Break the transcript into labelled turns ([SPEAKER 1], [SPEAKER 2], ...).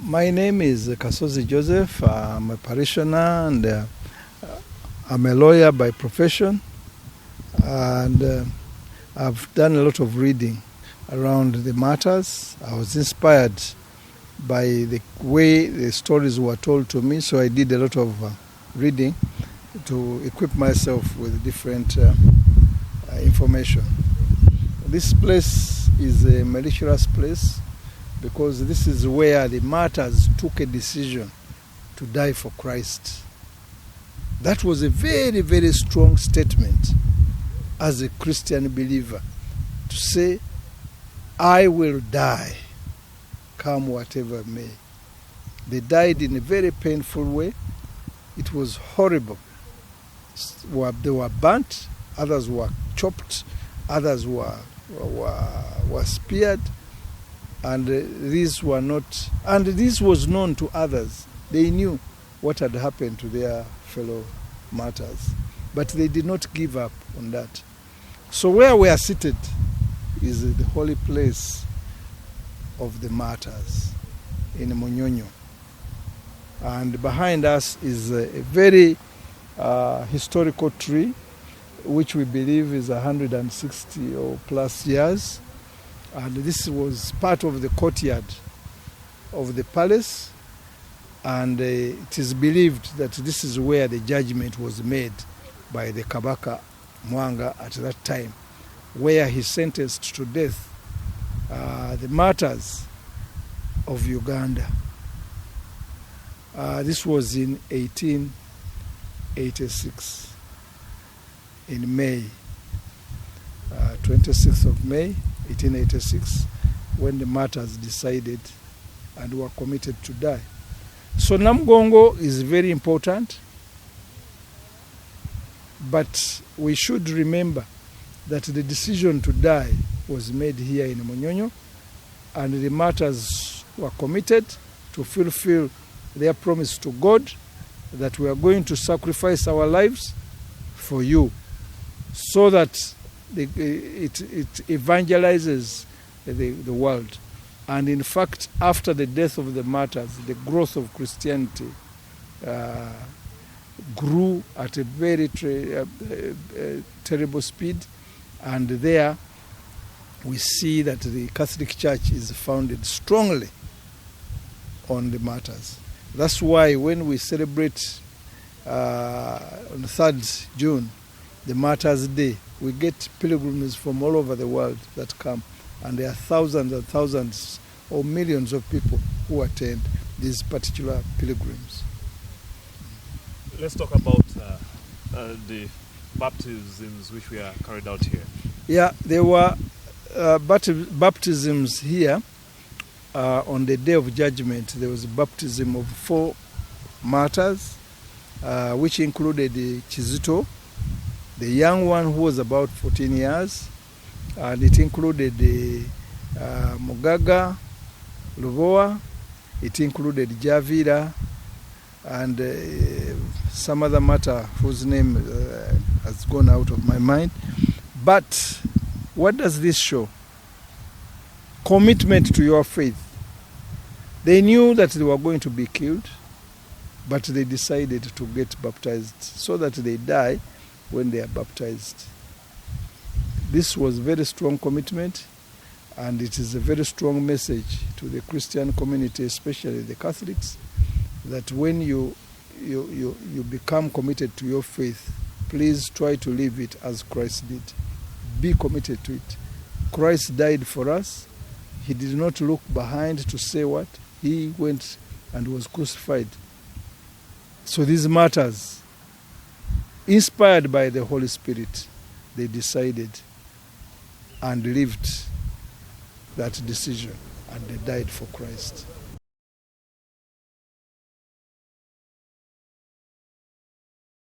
[SPEAKER 1] My name is Kasozi Joseph. I'm a parishioner and I'm a lawyer by profession. And I've done a lot of reading around the martyrs. I was inspired by the way the stories were told to me, so I did a lot of reading to equip myself with different information. This place is a meritorious place because this is where the martyrs took a decision to die for Christ. That was a very, very strong statement as a Christian believer, to say, I will die, come whatever may. They died in a very painful way. It was horrible. They were burnt, others were chopped, others were speared, and these were not, and this was known to others. They knew what had happened to their fellow martyrs, but they did not give up on that. So where we are seated is the holy place of the martyrs in Munyonyo. And behind us is a very historical tree, which we believe is 160 or plus years. And this was part of the courtyard of the palace. And it is believed that this is where the judgment was made by the Kabaka Mwanga at that time, where he sentenced to death the martyrs of Uganda. This was in 1886, in May, 26th of May, 1886, when the martyrs decided and were committed to die. So Namugongo is very important, but we should remember that the decision to die was made here in Munyonyo, and the martyrs were committed to fulfill their promise to God that we are going to sacrifice our lives for you, so that it evangelizes the world. And in fact, after the death of the martyrs, the growth of Christianity grew at a very terrible speed. And there we see that the Catholic Church is founded strongly on the martyrs. That's why when we celebrate on the 3rd June, the Martyrs' Day, we get pilgrims from all over the world that come. And there are thousands and thousands or millions of people who attend these particular pilgrims.
[SPEAKER 2] Let's talk about the baptisms which we are carried out here.
[SPEAKER 1] Yeah, there were baptisms here. On the Day of Judgment, there was a baptism of 4 martyrs, which included Kizito, the young one who was about 14 years, and it included Mugaga, Lubowa, it included Javira, and some other martyr whose name has gone out of my mind. But what does this show? Commitment to your faith. They knew that they were going to be killed, but they decided to get baptized so that they die when they are baptized. This was very strong commitment, and it is a very strong message to the Christian community, especially the Catholics, that when you become committed to your faith, please try to live it as Christ did. Be committed to it. Christ died for us. He did not look behind to say what? He went and was crucified. So these martyrs, inspired by the Holy Spirit, they decided and lived that decision, and they died for Christ.